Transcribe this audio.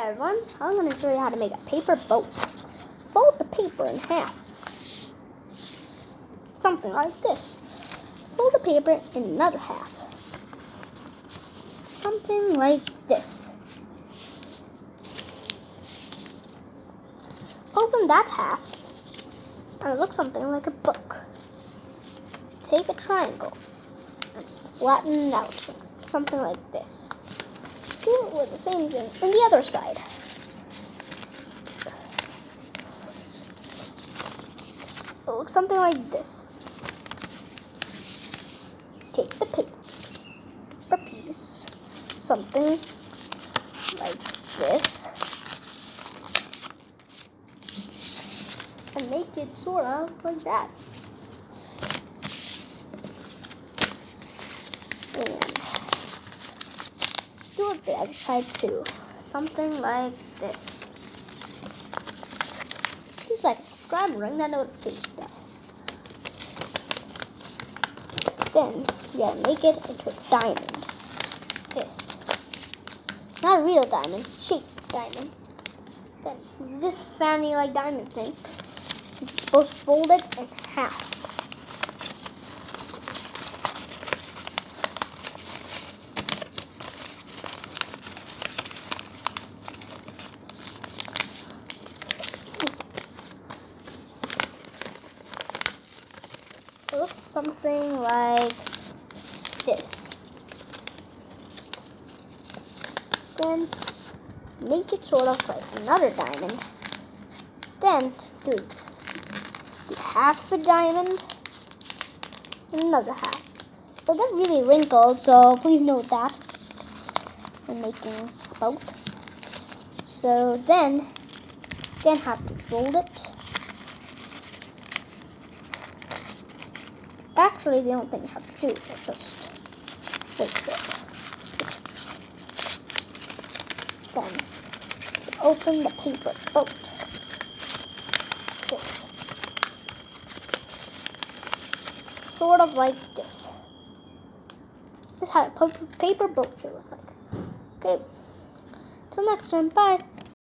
everyone, I'm going to show you how to make a paper boat. Fold the paper in half. Something like this. Fold the paper in another half. Something like this. Open that half and it looks something like a book. Take a triangle and flatten it out. Something like this. Do it with the same thing on the other side. It looks something like this. Take the paper piece, something like this, and make it sort of like that. And do it the other side too. Something like this. Please like, subscribe, and ring that notification bell. Then you gotta make it into a diamond. This. Not a real diamond, shaped diamond. Then this fanny like diamond thing, you're supposed to fold it in half. It looks something like this. Then make it sort of like another diamond. Then do half a diamond and another half. They'll get really wrinkled, so please note that when making a boat. So then have to fold it. Actually, the only thing you have to do is just fix it. Then open the paper boat. This. Sort of like this. This is how a paper boat should look like. Okay. Till next time. Bye.